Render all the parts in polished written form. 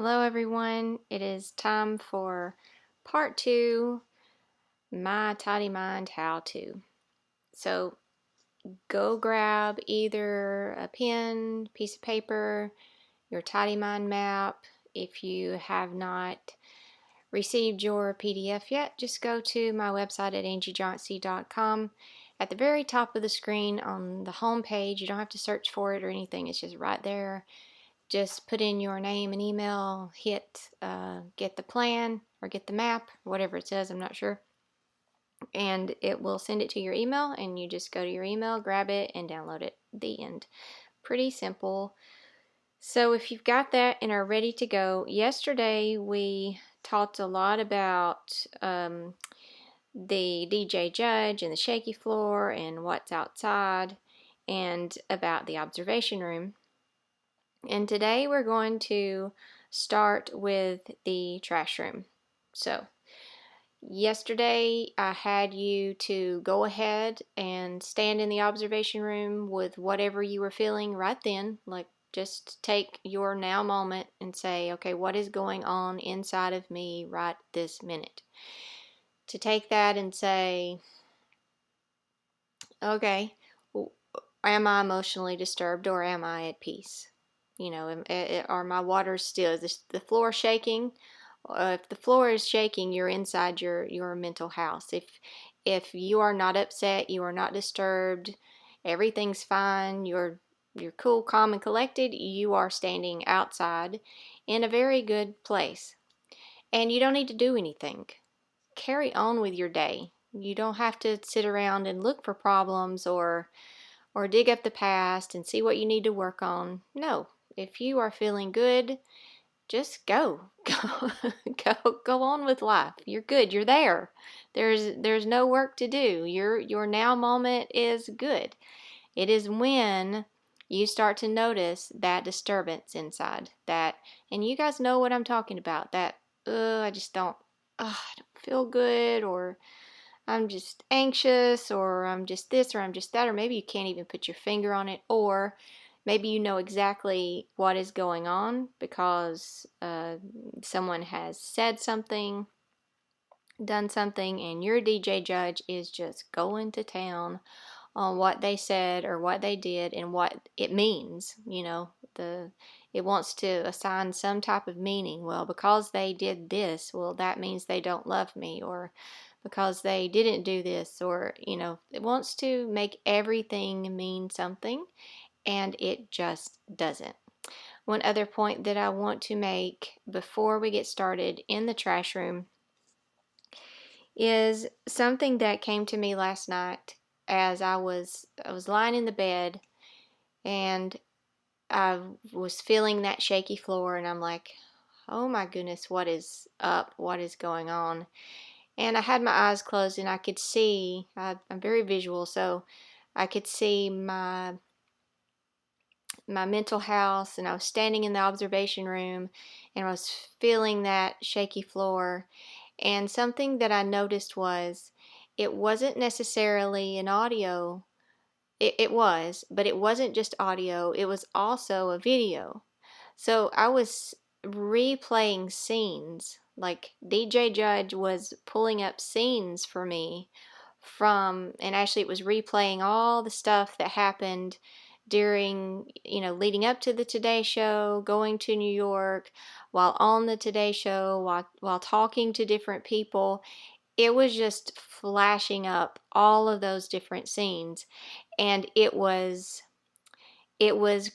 Hello everyone, it is time for part 2, my tidy mind how-to. So go grab either a pen, piece of paper, your tidy mind map. If you have not received your PDF yet, just go to my website at angiejohnsey.com. At the very top of the screen on the home page, you don't have to search for it or anything, it's just right there. Just put in your name and email, hit get the plan or get the map, whatever it says, I'm not sure, and it will send it to your email, and you just go to your email, grab it, and download it. The end. Pretty simple. So if you've got that and are ready to go, yesterday we talked a lot about the DJ Judge and the shaky floor and what's outside, and about the observation room. And today we're going to start with the trash room. So yesterday I had you to go ahead and stand in the observation room with whatever you were feeling right then. Like, just take your now moment and say, okay, what is going on inside of me right this minute? To take that and say, okay, am I emotionally disturbed or am I at peace? You know, are my waters still? Is the floor shaking? If the floor is shaking, you're inside your mental house. If you are not upset, you are not disturbed, everything's fine, you're cool, calm, and collected, you are standing outside in a very good place. And you don't need to do anything. Carry on with your day. You don't have to sit around and look for problems or dig up the past and see what you need to work on. No, if you are feeling good, just go. Go on with life. You're good. You're there. There's no work to do. Your now moment is good. It is when you start to notice that disturbance inside. And you guys know what I'm talking about. I just I don't feel good, or I'm just anxious, or I'm just this, or I'm just that, or maybe you can't even put your finger on it, or maybe you know exactly what is going on because someone has said something, done something, and your DJ Judge is just going to town on what they said or what they did and what it means. It wants to assign some type of meaning. Well, because they did this, well, that means they don't love me, or because they didn't do this, or it wants to make everything mean something, and it just doesn't. One other point that I want to make before we get started in the trash room is something that came to me last night as I was lying in the bed, and I was feeling that shaky floor, and I'm like, oh my goodness, what is up? What is going on? And I had my eyes closed, and I could see, I'm very visual, so I could see my mental house, and I was standing in the observation room, and I was feeling that shaky floor. And something that I noticed was it wasn't necessarily an audio. It was, but it wasn't just audio, it was also a video. So I was replaying scenes. Like, DJ Judge was pulling up scenes for me and actually it was replaying all the stuff that happened during, leading up to the Today Show, going to New York, while on the Today Show, while talking to different people. It was just flashing up all of those different scenes, and it was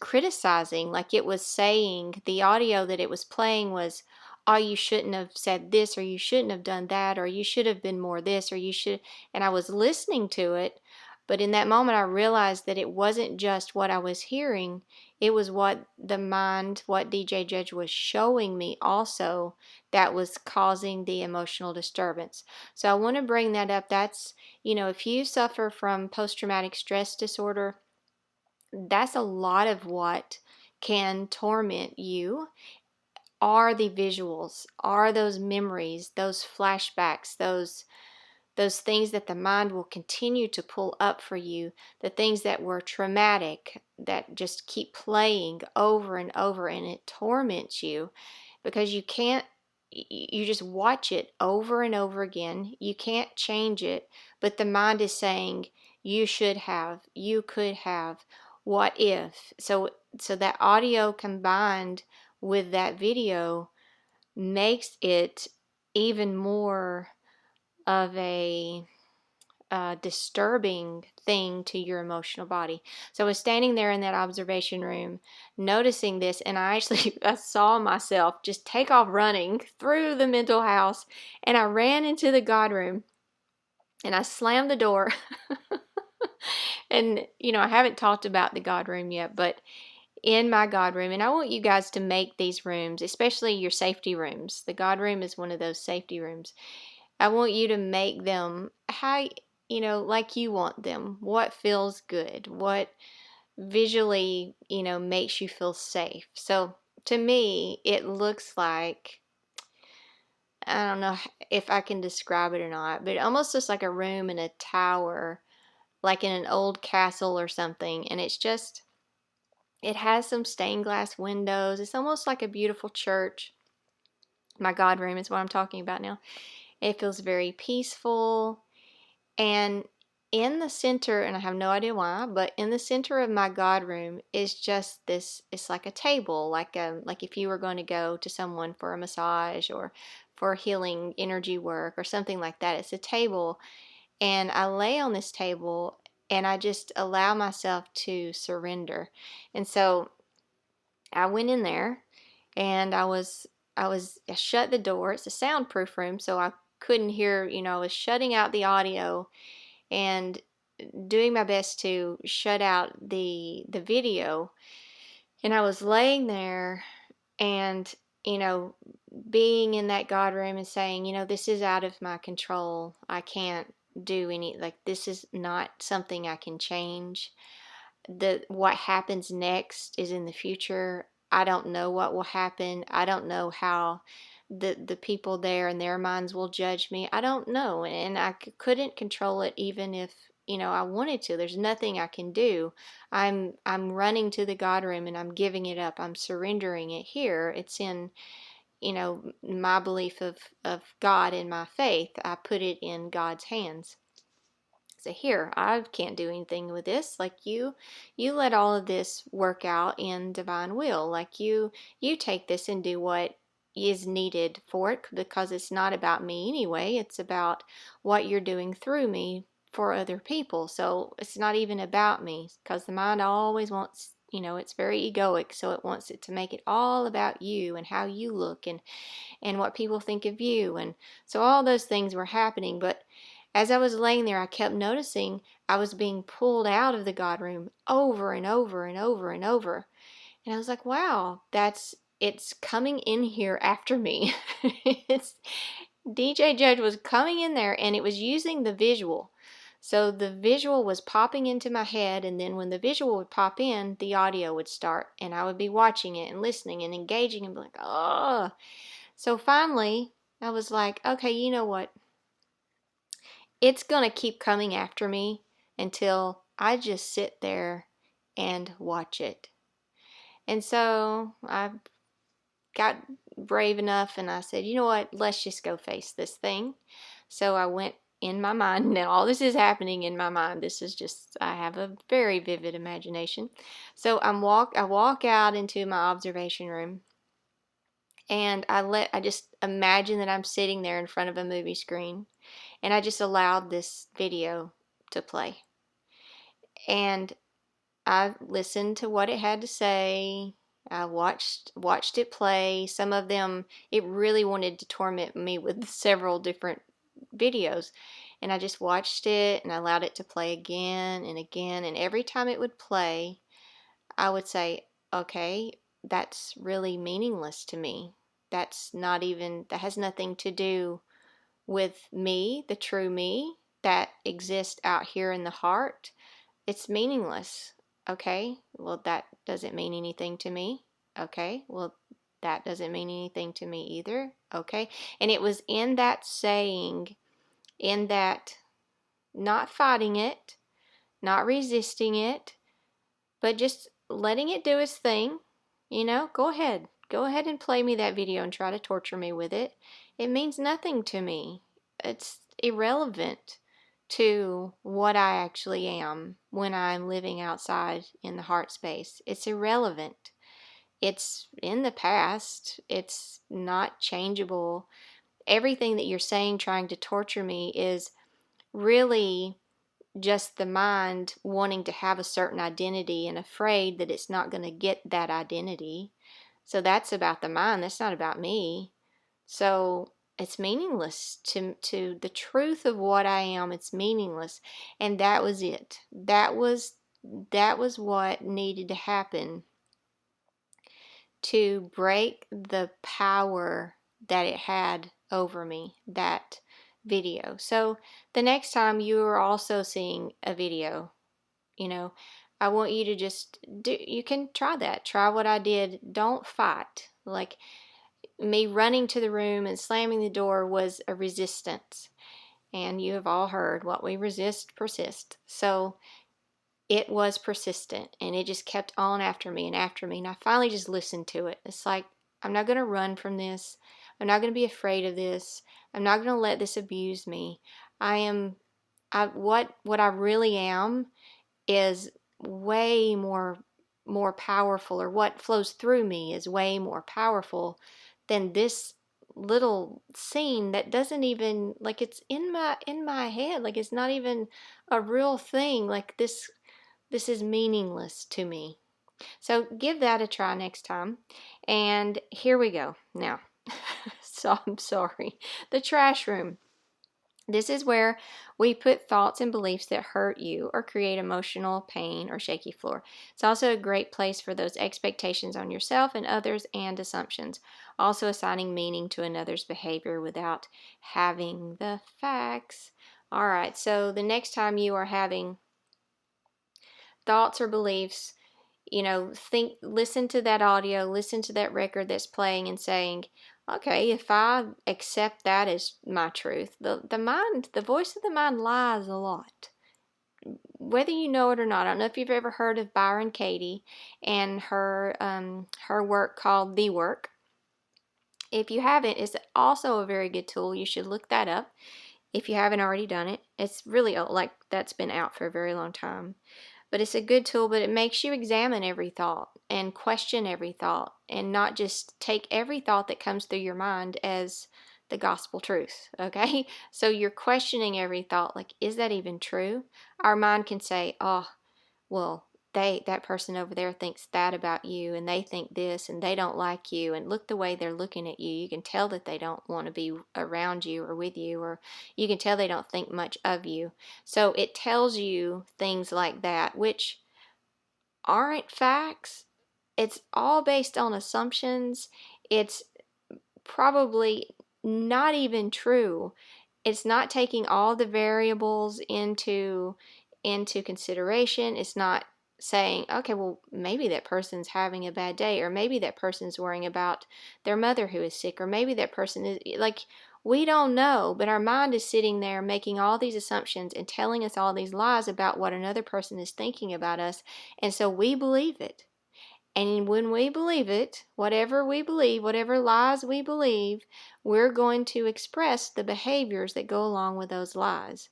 criticizing. Like, it was saying, the audio that it was playing was, oh, you shouldn't have said this, or you shouldn't have done that, or you should have been more this, or you should. And I was listening to it, but in that moment I realized that it wasn't just what I was hearing, it was what DJ Judge was showing me also, that was causing the emotional disturbance. So I want to bring that up. That's, if you suffer from post-traumatic stress disorder, that's a lot of what can torment you, are the visuals, are those memories, those flashbacks, those things that the mind will continue to pull up for you, the things that were traumatic that just keep playing over and over, and it torments you. because you just watch it over and over again. You can't change it, but the mind is saying, you should have, you could have, what if? So that audio combined with that video makes it even more of a disturbing thing to your emotional body. So I was standing there in that observation room noticing this, and I saw myself just take off running through the mental house, and I ran into the God room and I slammed the door. And I haven't talked about the God room yet, but in my God room, and I want you guys to make these rooms, especially your safety rooms. The God room is one of those safety rooms. I want you to make them how, like you want them. What feels good? What visually, makes you feel safe? So to me, it looks like, I don't know if I can describe it or not, but it almost looks like a room in a tower, like in an old castle or something. And it has some stained glass windows. It's almost like a beautiful church. My God room is what I'm talking about now. It feels very peaceful. And in the center, and I have no idea why, but in the center of my God room is just this, it's like a table, like if you were going to go to someone for a massage or for healing energy work or something like that. It's a table, and I lay on this table and I just allow myself to surrender. And so I went in there and I shut the door. It's a soundproof room, so I couldn't hear, I was shutting out the audio and doing my best to shut out the video. And I was laying there and, you know, being in that God room and saying, this is out of my control. I can't do any, like, this is not something I can change. What happens next is in the future. I don't know what will happen. I don't know how the people there and their minds will judge me. I don't know, and I couldn't control it even if I wanted to. There's nothing I can do. I'm running to the God room and I'm giving it up. I'm surrendering it here. It's in my belief of God and my faith. I put it in God's hands. So here, I can't do anything with this. Like you let all of this work out in divine will. Like you take this and do what is needed for it, because it's not about me anyway. It's about what you're doing through me for other people. So it's not even about me, because the mind always wants, it's very egoic. So it wants it to make it all about you and how you look and what people think of you. And so all those things were happening. But as I was laying there, I kept noticing I was being pulled out of the God room over and over and over and over. And I was like, wow, it's coming in here after me. It's DJ Judge was coming in there, and it was using the visual. So the visual was popping into my head, and then when the visual would pop in, the audio would start, and I would be watching it and listening and engaging and be like, oh. So finally, I was like, okay, you know what? It's going to keep coming after me until I just sit there and watch it. And so I got brave enough and I said, you know what, let's just go face this thing. So I went in my mind. Now all this is happening in my mind. This is just, I have a very vivid imagination. So I walk out into my observation room, and I just imagine that I'm sitting there in front of a movie screen, and I just allowed this video to play. And I listened to what it had to say. I watched it play. Some of them, it really wanted to torment me with several different videos. And I just watched it and I allowed it to play again and again. And every time it would play, I would say, okay, that's really meaningless to me. That has nothing to do with me, the true me that exists out here in the heart. It's meaningless. Okay, well, that doesn't mean anything to me. Okay, well, that doesn't mean anything to me either. Okay, and it was in that saying, in that not fighting it, not resisting it, but just letting it do its thing. Go ahead. Go ahead and play me that video and try to torture me with it. It means nothing to me. It's irrelevant to what I actually am when I'm living outside in the heart space. It's irrelevant. It's in the past. It's not changeable. Everything that you're saying trying to torture me is really just the mind wanting to have a certain identity and afraid that it's not going to get that identity. So that's about the mind. That's not about me. So it's meaningless to the truth of what I am. It's meaningless. And that was it. That was what needed to happen to break the power that it had over me, that video. So the next time you are also seeing a video, I want you to just you can try that. Try what I did. Don't fight. Like me running to the room and slamming the door was a resistance. And you have all heard what we resist persists. So it was persistent and it just kept on after me and after me. And I finally just listened to it. It's like, I'm not going to run from this. I'm not going to be afraid of this. I'm not going to let this abuse me. What I really am is way more powerful, or what flows through me is way more powerful than this little scene that doesn't even, like, it's in my head, like it's not even a real thing. Like this is meaningless to me. So give that a try next time. And here we go. Now, so I'm sorry. The trash room. This is where we put thoughts and beliefs that hurt you or create emotional pain or shaky floor. It's also a great place for those expectations on yourself and others and assumptions. Also assigning meaning to another's behavior without having the facts. All right, so the next time you are having thoughts or beliefs, listen to that audio, listen to that record that's playing and saying, okay, if I accept that as my truth, the voice of the mind lies a lot. Whether you know it or not. I don't know if you've ever heard of Byron Katie and her work called The Work. If you haven't, it's also a very good tool. You should look that up if you haven't already done it. It's really like that's been out for a very long time. But it's a good tool, but it makes you examine every thought and question every thought and not just take every thought that comes through your mind as the gospel truth, okay? So you're questioning every thought, like, is that even true? Our mind can say, oh, well, that person over there thinks that about you, and they think this, and they don't like you, and look the way they're looking at you. You can tell that they don't want to be around you or with you, or you can tell they don't think much of you. So it tells you things like that, which aren't facts. It's all based on assumptions. It's probably not even true. It's not taking all the variables into consideration. It's not saying, okay, well, maybe that person's having a bad day, or maybe that person's worrying about their mother who is sick, or maybe that person is, like, we don't know, but our mind is sitting there making all these assumptions and telling us all these lies about what another person is thinking about us, and so we believe it. And when we believe it, whatever we believe, whatever lies we believe, we're going to express the behaviors that go along with those lies.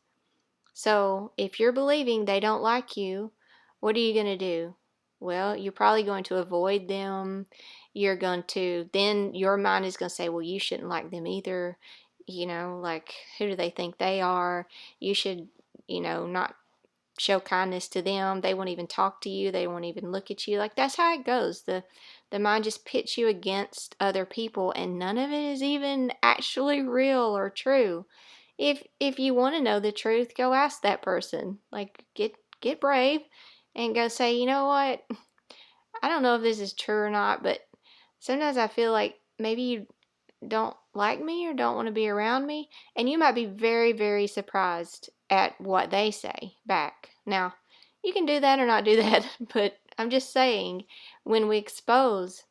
So if you're believing they don't like you, what are you going to do? Well, you're probably going to avoid them. Then your mind is going to say, well, you shouldn't like them either. Like, who do they think they are? You should, not show kindness to them. They won't even talk to you. They won't even look at you. Like, that's how it goes. The mind just pits you against other people, and none of it is even actually real or true. If you want to know the truth, go ask that person. Like, get brave and go say, you know what? I don't know if this is true or not, but sometimes I feel like maybe you don't like me or don't want to be around me, and you might be very, very surprised at what they say back. Now, you can do that or not do that, but I'm just saying, when we expose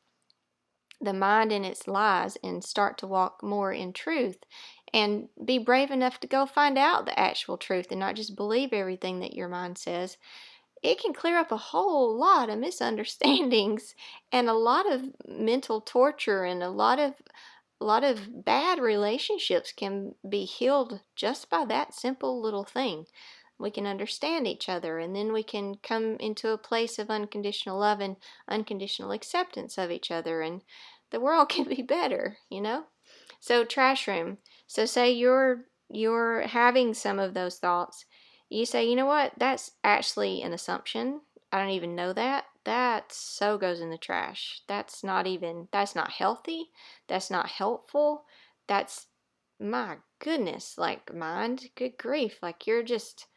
the mind and its lies and start to walk more in truth and be brave enough to go find out the actual truth and not just believe everything that your mind says, it can clear up a whole lot of misunderstandings and a lot of mental torture, and a lot of bad relationships can be healed just by that simple little thing. We can understand each other, and then we can come into a place of unconditional love and unconditional acceptance of each other, and the world can be better, you know? So trash room. So say you're having some of those thoughts. You say, you know what? That's actually an assumption. I don't even know that. That so goes in the trash. That's not healthy. That's not helpful. That's, my goodness, like, mind, good grief. Like, you're just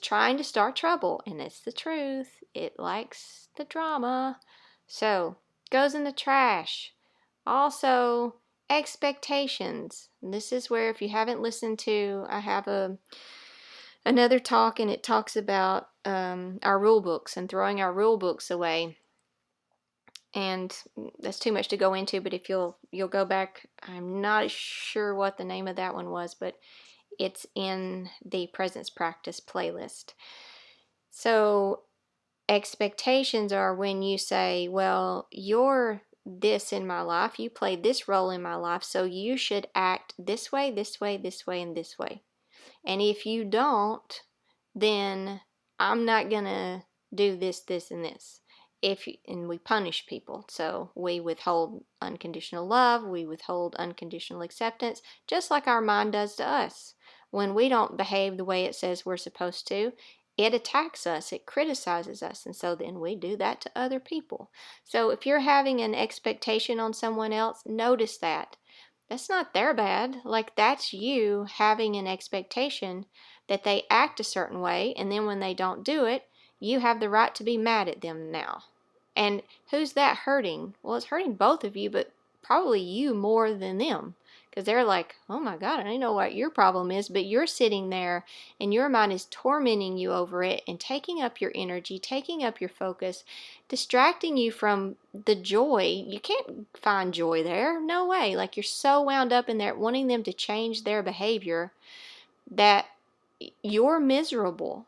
trying to start trouble, and it's the truth. It likes the drama. So, goes in the trash. Also, expectations. This is where, if you haven't listened to, I have another talk, and it talks about our rule books and throwing our rule books away. And that's too much to go into, but if you'll go back, I'm not sure what the name of that one was, but it's in the Presence Practice playlist. So expectations are when you say, well, you're this in my life, you play this role in my life, so you should act this way, this way, this way, and this way. And if you don't, then I'm not gonna do this, this, and this. And we punish people. So we withhold unconditional love, we withhold unconditional acceptance, just like our mind does to us. When we don't behave the way it says we're supposed to, it attacks us, it criticizes us, and so then we do that to other people. So if you're having an expectation on someone else, notice that. That's not their bad. Like, that's you having an expectation that they act a certain way, and then when they don't do it, you have the right to be mad at them now. And who's that hurting? Well, it's hurting both of you, but probably you more than them. Because they're like, oh my God, I don't know what your problem is, but you're sitting there and your mind is tormenting you over it and taking up your energy, taking up your focus, distracting you from the joy. You can't find joy there. No way. Like, you're so wound up in there wanting them to change their behavior that you're miserable.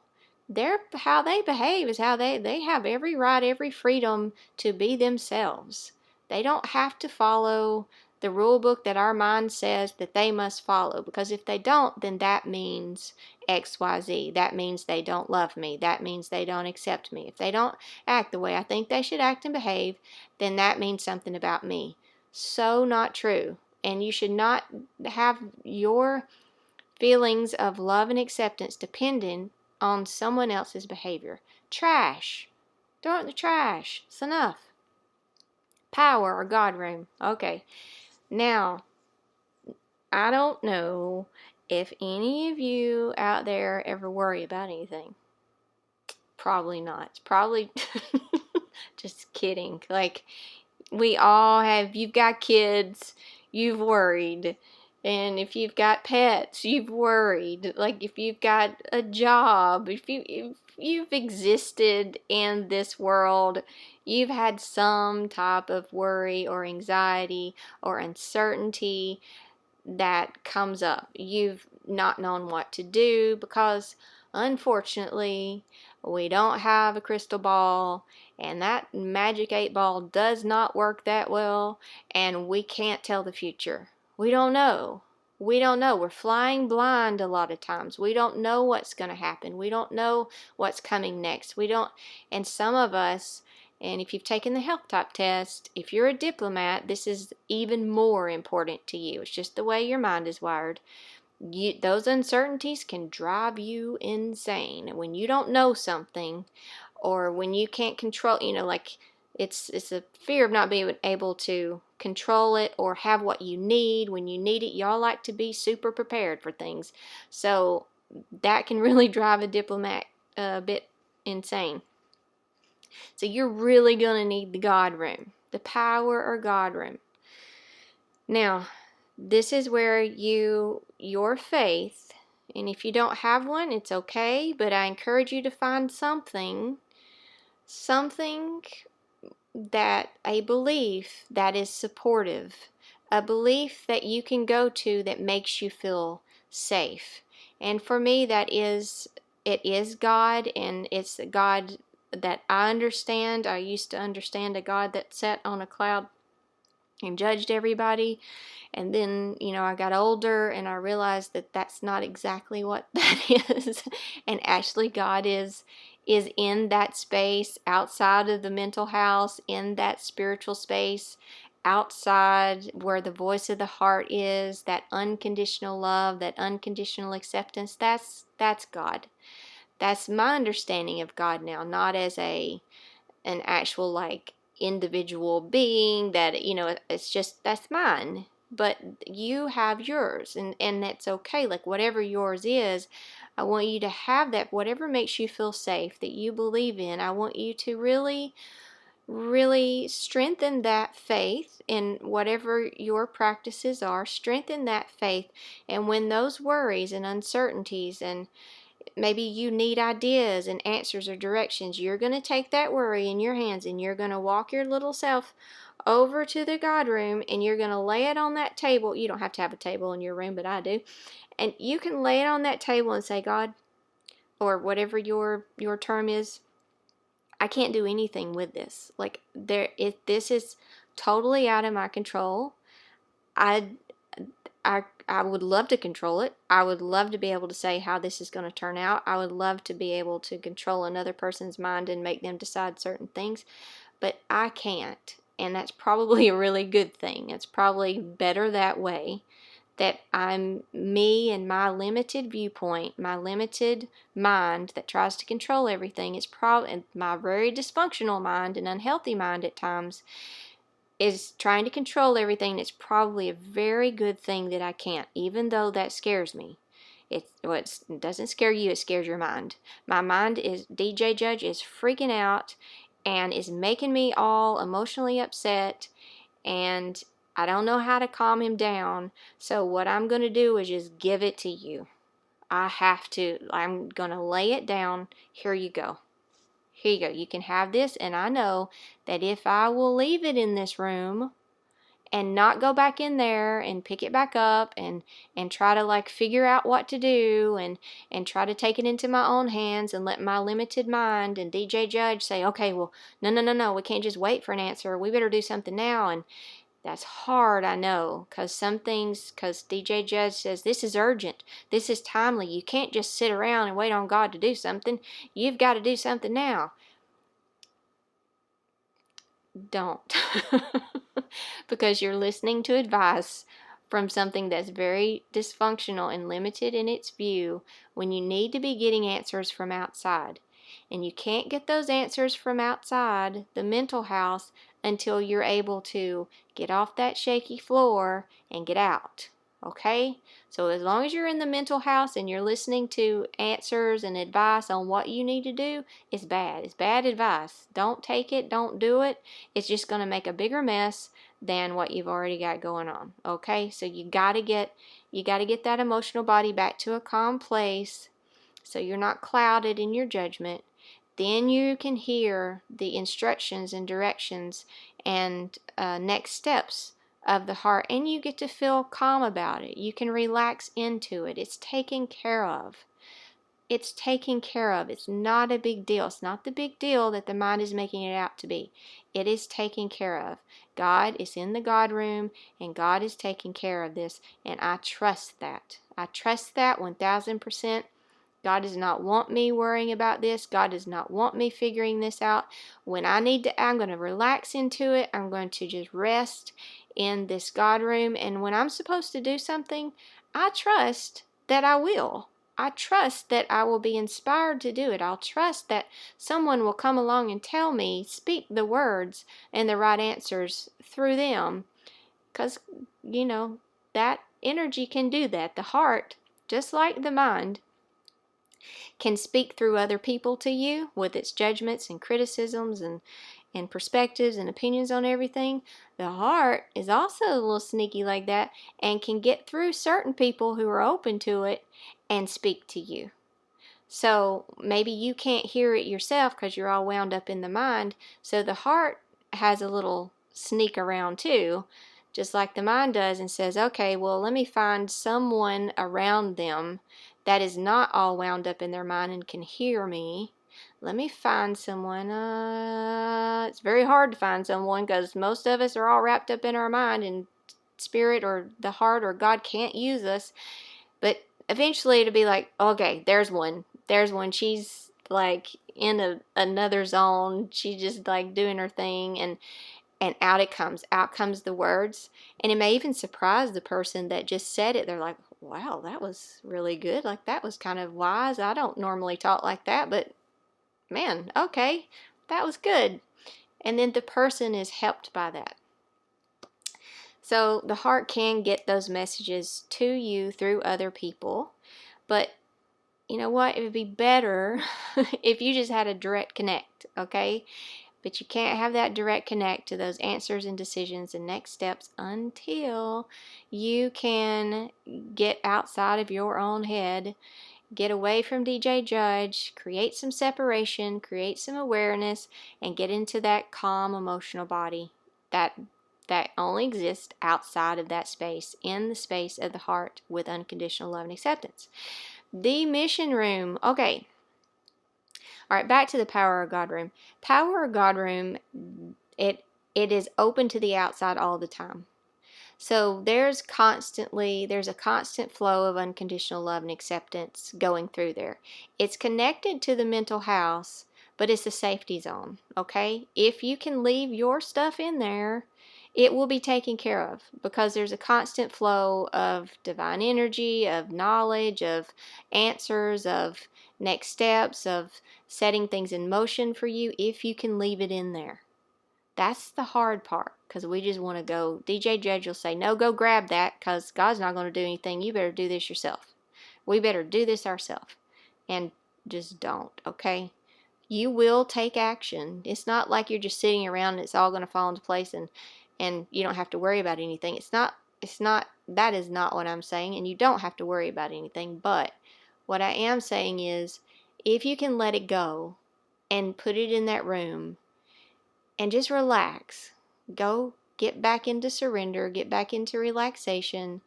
How they behave is how they have every right, every freedom to be themselves. They don't have to follow the rule book that our mind says that they must follow, because if they don't, then that means XYZ. That means they don't love me. That means they don't accept me. If they don't act the way I think they should act and behave, then that means something about me. So not true. And you should not have your feelings of love and acceptance dependent on someone else's behavior. Trash. Throw it in the trash. It's enough. Power or God room. Okay. Now, I don't know if any of you out there ever worry about anything. Probably not. It's probably just kidding. Like, we all have, you've got kids, you've worried. And if you've got pets, you've worried. Like, if you've got a job, if you've existed in this world, you've had some type of worry or anxiety or uncertainty that comes up. You've not known what to do because, unfortunately, we don't have a crystal ball, and that magic 8 ball does not work that well, and we can't tell the future. We don't know. We don't know. We're flying blind a lot of times. We don't know what's going to happen. We don't know what's coming next. And some of us, and if you've taken the health type test, if you're a diplomat, this is even more important to you. It's just the way your mind is wired. Those uncertainties can drive you insane. When you don't know something, or when you can't control, like, it's a fear of not being able to control it or have what you need when you need it. Y'all like to be super prepared for things. So that can really drive a diplomat a bit insane. So you're really going to need the God room, the power or God room. Now, this is where your faith, and if you don't have one, it's okay, but I encourage you to find something that, a belief that is supportive, a belief that you can go to that makes you feel safe. And for me, that is it is God, and it's a God that I understand. I used to understand a God that sat on a cloud and judged everybody. And then, I got older and I realized that that's not exactly what that is. And actually, God is in that space outside of the mental house, in that spiritual space, outside where the voice of the heart is, that unconditional love, that unconditional acceptance. That's God. That's my understanding of God now, not as an actual like individual being that it's just that's mine, but you have yours, and that's okay. Like whatever yours is, I want you to have that. Whatever makes you feel safe, that you believe in, I want you to really really strengthen that faith in whatever your practices are. Strengthen that faith, and when those worries and uncertainties, and maybe you need ideas and answers or directions, you're going to take that worry in your hands and you're going to walk your little self over to the God room and you're going to lay it on that table. You don't have to have a table in your room, but I do. And you can lay it on that table and say, God, or whatever your term is, I can't do anything with this. Like this is totally out of my control. I I would love to control it. I would love to be able to say how this is going to turn out. I would love to be able to control another person's mind and make them decide certain things, but I can't. And that's probably a really good thing. It's probably better that way, that I'm me and my limited viewpoint, my limited mind that tries to control everything. It's probably my very dysfunctional mind and unhealthy mind at times is trying to control everything. It's probably a very good thing that I can't, even though that scares me. It doesn't scare you, it scares your mind. My mind is, DJ Judge is freaking out and is making me all emotionally upset, and I don't know how to calm him down. So what I'm going to do is just give it to you. I'm going to lay it down. Here you go. Here you go. You can have this, and I know that if I will leave it in this room and not go back in there and pick it back up and try to like figure out what to do and try to take it into my own hands and let my limited mind and DJ Judge say, okay, well, no, we can't just wait for an answer. We better do something now. And that's hard, I know, because DJ Judge says this is urgent, this is timely. You can't just sit around and wait on God to do something. You've got to do something now. Don't. Because you're listening to advice from something that's very dysfunctional and limited in its view, when you need to be getting answers from outside. And you can't get those answers from outside the mental house until you're able to get off that shaky floor and get out. Okay? So as long as you're in the mental house and you're listening to answers and advice on what you need to do, it's bad. It's bad advice. Don't take it. Don't do it. It's just going to make a bigger mess than what you've already got going on. Okay? So you got to get that emotional body back to a calm place so you're not clouded in your judgment. Then you can hear the instructions and directions and next steps of the heart, and you get to feel calm about it. You can relax into it. It's taken care of. It's taken care of. It's not a big deal. It's not the big deal that the mind is making it out to be. It is taken care of. God is in the God room, and God is taking care of this, and I trust that. I trust that 1,000%. God does not want me worrying about this. God does not want me figuring this out. When I need to, I'm going to relax into it. I'm going to just rest in this God room. And when I'm supposed to do something, I trust that I will. I trust that I will be inspired to do it. I'll trust that someone will come along and tell me, speak the words and the right answers through them. Because, that energy can do that. The heart, just like the mind, can speak through other people to you with its judgments and criticisms and perspectives and opinions on everything. The heart is also a little sneaky like that and can get through certain people who are open to it and speak to you. So maybe you can't hear it yourself because you're all wound up in the mind. So the heart has a little sneak around too, just like the mind does, and says, okay, well, let me find someone around them that is not all wound up in their mind and can hear me. Let me find someone. It's very hard to find someone because most of us are all wrapped up in our mind, and spirit or the heart or God can't use us. But eventually it'll be like, okay, there's one. There's one. She's like in another zone. She's just like doing her thing, and out it comes. Out comes the words. And it may even surprise the person that just said it. They're like, wow, that was really good. Like, that was kind of wise. I don't normally talk like that, but man, okay, that was good. And then the person is helped by that. So the heart can get those messages to you through other people, but you know what? It would be better if you just had a direct connect, okay? But you can't have that direct connect to those answers and decisions and next steps until you can get outside of your own head, get away from DJ Judge, create some separation, create some awareness, and get into that calm emotional body that only exists outside of that space, in the space of the heart with unconditional love and acceptance. The mission room. Okay. All right, back to the Power of God room. Power of God room, it is open to the outside all the time. So there's a constant flow of unconditional love and acceptance going through there. It's connected to the mental house, but it's a safety zone, okay? If you can leave your stuff in there, it will be taken care of because there's a constant flow of divine energy, of knowledge, of answers, of next steps, of setting things in motion for you if you can leave it in there. That's the hard part because we just want to go. DJ Judge will say, no, go grab that because God's not going to do anything. You better do this yourself. We better do this ourselves. And just don't, okay? You will take action. It's not like you're just sitting around and it's all going to fall into place and you don't have to worry about anything. That is not what I'm saying, and you don't have to worry about anything. But what I am saying is if you can let it go and put it in that room, and just relax. Go get back into surrender, get back into relaxation.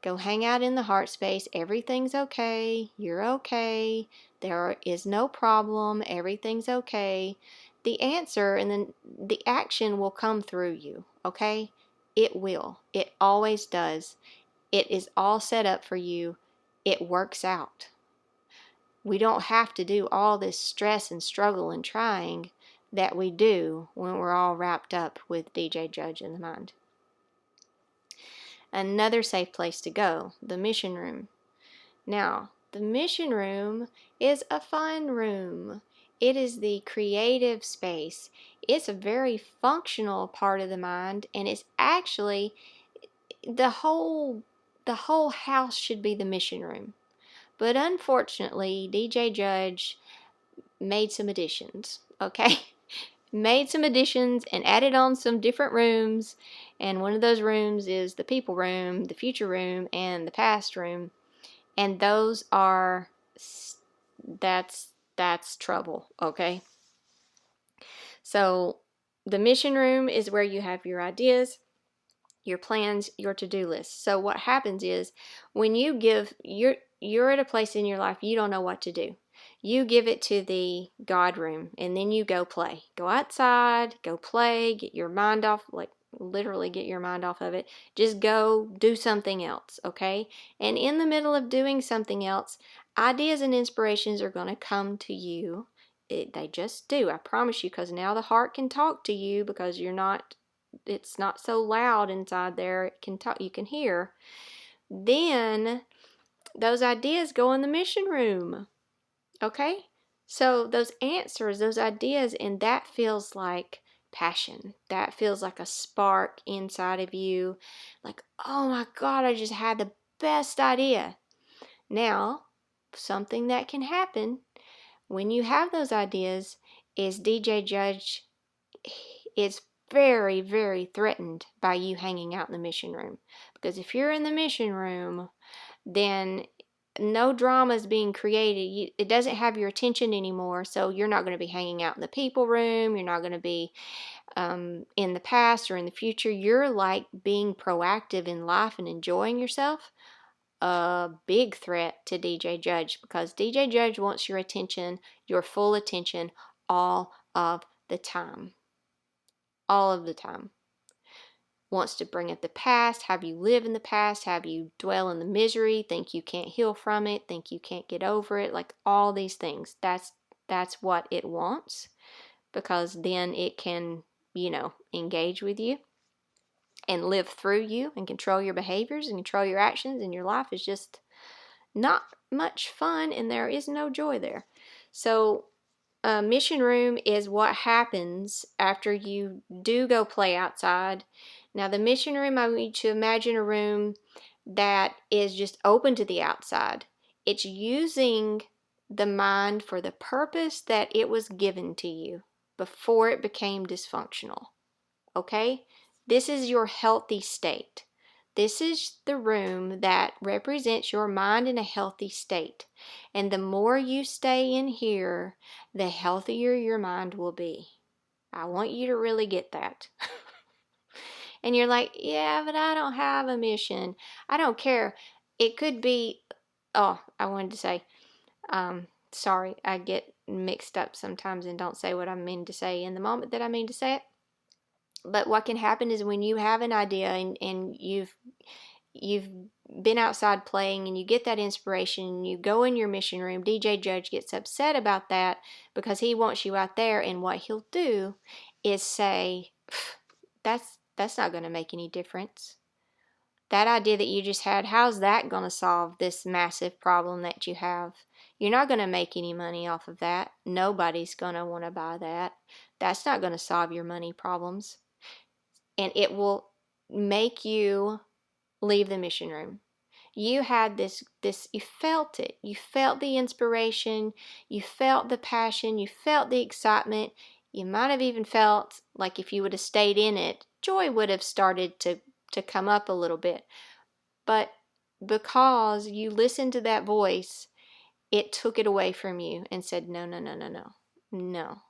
Go hang out in the heart space. Everything's okay. You're okay. There is no problem. Everything's okay. The answer and then the action will come through you, okay? It will. It always does. It is all set up for you. It works out. We don't have to do all this stress and struggle and trying that we do when we're all wrapped up with DJ Judge in the mind. Another safe place to go, the mission room. Now, the mission room is a fun room. It is the creative space. It's a very functional part of the mind, and it's actually the whole house should be the mission room. But unfortunately, DJ Judge made some additions, okay? Made some additions and added on some different rooms, and one of those rooms is the people room, the future room, and the past room, and that's trouble, okay? So the mission room is where you have your ideas, your plans, your to-do list. So what happens is when you're at a place in your life you don't know what to do. You give it to the God room, and then you go play. Go outside, go play, get your mind off, like literally get your mind off of it. Just go do something else, okay? And in the middle of doing something else, ideas and inspirations are going to come to you. They just do, I promise you, because now the heart can talk to you because it's not so loud inside there. It can talk, you can hear. Then those ideas go in the mission room. Okay? So those answers, those ideas, and that feels like passion. That feels like a spark inside of you. Like, oh my God, I just had the best idea. Now, something that can happen when you have those ideas is DJ Judge is very, very threatened by you hanging out in the mission room. Because if you're in the mission room, then no drama is being created. It doesn't have your attention anymore, so you're not going to be hanging out in the people room. You're not going to be in the past or in the future. You're like being proactive in life and enjoying yourself. a big threat to DJ Judge, because DJ Judge wants your attention, your full attention, all of the time. All of the time. Wants to bring up the past, have you live in the past, have you dwell in the misery, think you can't heal from it, think you can't get over it, like all these things. That's what it wants, because then it can, engage with you and live through you and control your behaviors and control your actions, and your life is just not much fun and there is no joy there. So mission room is what happens after you do go play outside. Now, the mission room, I want you to imagine a room that is just open to the outside. It's using the mind for the purpose that it was given to you before it became dysfunctional. Okay? This is your healthy state. This is the room that represents your mind in a healthy state. And the more you stay in here, the healthier your mind will be. I want you to really get that. And you're like, yeah, but I don't have a mission. I don't care. It could be, I wanted to say, sorry, I get mixed up sometimes and don't say what I mean to say in the moment that I mean to say it. But what can happen is when you have an idea and you've been outside playing and you get that inspiration and you go in your mission room, DJ Judge gets upset about that because he wants you out there, and what he'll do is say, that's not going to make any difference. That idea that you just had, how's that going to solve this massive problem that you have? You're not going to make any money off of that. Nobody's going to want to buy that. That's not going to solve your money problems. And it will make you leave the mission room. You had this, you felt it. You felt the inspiration. You felt the passion. You felt the excitement. You might have even felt like if you would have stayed in it, joy would have started to come up a little bit. But because you listened to that voice, it took it away from you and said, no,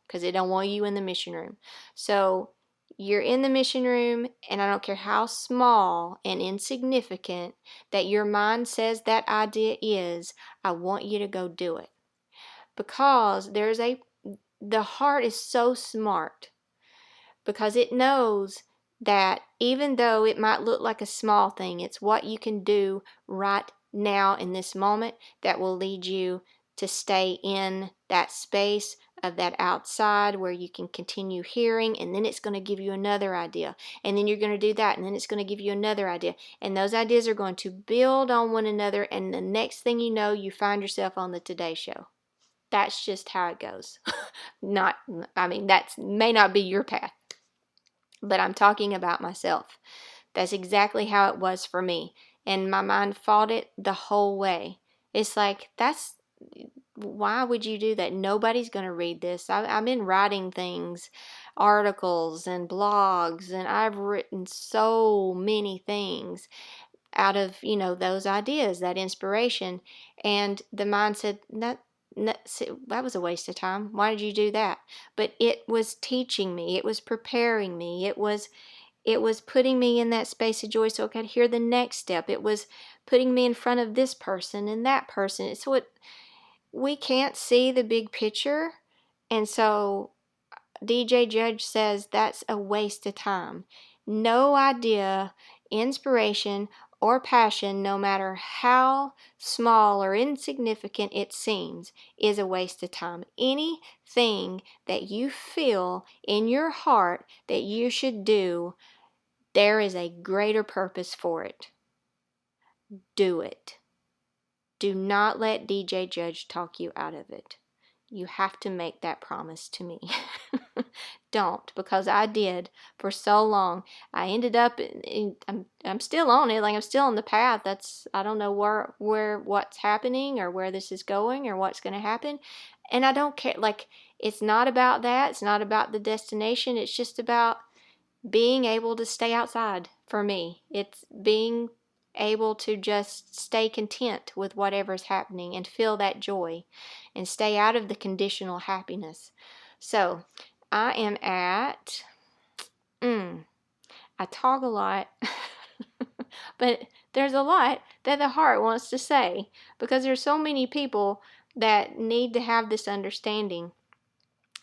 because it don't want you in the mission room. So you're in the mission room, and I don't care how small and insignificant that your mind says that idea is, I want you to go do it. Because the heart is so smart, because it knows that even though it might look like a small thing, it's what you can do right now in this moment that will lead you to stay in that space of that outside where you can continue hearing, and then it's going to give you another idea, and then you're going to do that, and then it's going to give you another idea, and those ideas are going to build on one another, and the next thing you know, you find yourself on the Today Show. That's just how it goes. That may not be your path, but I'm talking about myself. That's exactly how it was for me. And my mind fought it the whole way. It's like, why would you do that? Nobody's going to read this. I've been writing things, articles and blogs, and I've written so many things out of, those ideas, that inspiration. And the mind said, that was a waste of time. Why did you do that? But it was teaching me. It was preparing me. It was putting me in that space of joy so I could hear the next step. It was putting me in front of this person and that person. It's what we can't see the big picture. And so DJ Judge says that's a waste of time. No idea, inspiration, or passion, no matter how small or insignificant it seems, is a waste of time. Anything that you feel in your heart that you should do, there is a greater purpose for it. Do it. Do not let DJ Judge talk you out of it. You have to make that promise to me. Don't, because I did for so long. I ended up, I'm still on it, like I'm still on the path. I don't know where what's happening or where this is going or what's going to happen. And I don't care, like, it's not about that. It's not about the destination. It's just about being able to stay outside for me. It's being able to just stay content with whatever's happening and feel that joy and stay out of the conditional happiness. So I am I talk a lot, but there's a lot that the heart wants to say, because there's so many people that need to have this understanding.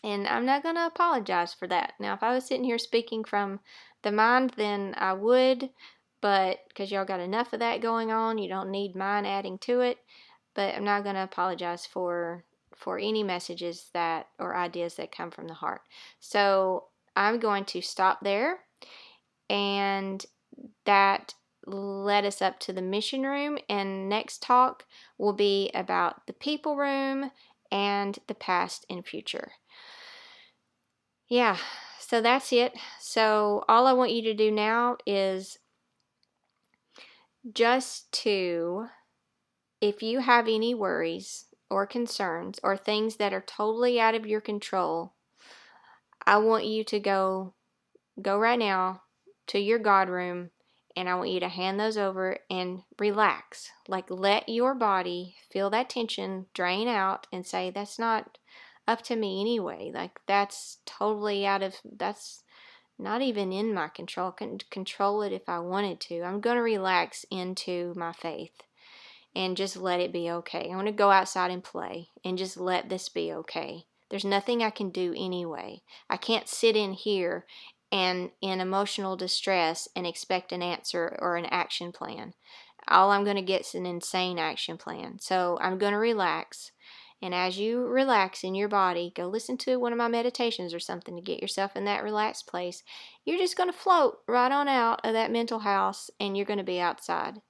And I'm not going to apologize for that. Now, if I was sitting here speaking from the mind, then I would, but because y'all got enough of that going on, you don't need mine adding to it. But I'm not going to apologize for any messages that or ideas that come from the heart. So I'm going to stop there, and that led us up to the mission room, and next talk will be about the people room and the past and future. Yeah, so that's it. So all I want you to do now is just to, if you have any worries or concerns or things that are totally out of your control, I want you to go right now to your God room, and I want you to hand those over and relax. Like, let your body feel that tension drain out and say, that's not up to me anyway. Like, that's totally that's not even in my control. I couldn't control it if I wanted to. I'm going to relax into my faith and just let it be okay. I want to go outside and play and just let this be okay. There's nothing I can do anyway. I can't sit in here and in emotional distress and expect an answer or an action plan. All I'm going to get is an insane action plan. So I'm going to relax. And as you relax in your body, go listen to one of my meditations or something to get yourself in that relaxed place. You're just going to float right on out of that mental house, and you're going to be outside.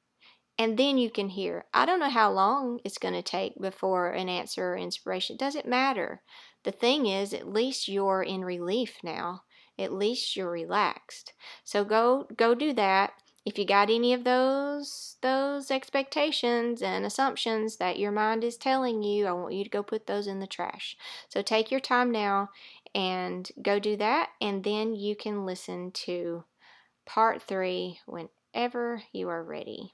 And then you can hear. I don't know how long it's going to take before an answer or inspiration. It doesn't matter. The thing is, at least you're in relief now. At least you're relaxed. So go do that. If you got any of those expectations and assumptions that your mind is telling you, I want you to go put those in the trash. So take your time now and go do that, and then you can listen to part 3 whenever you are ready.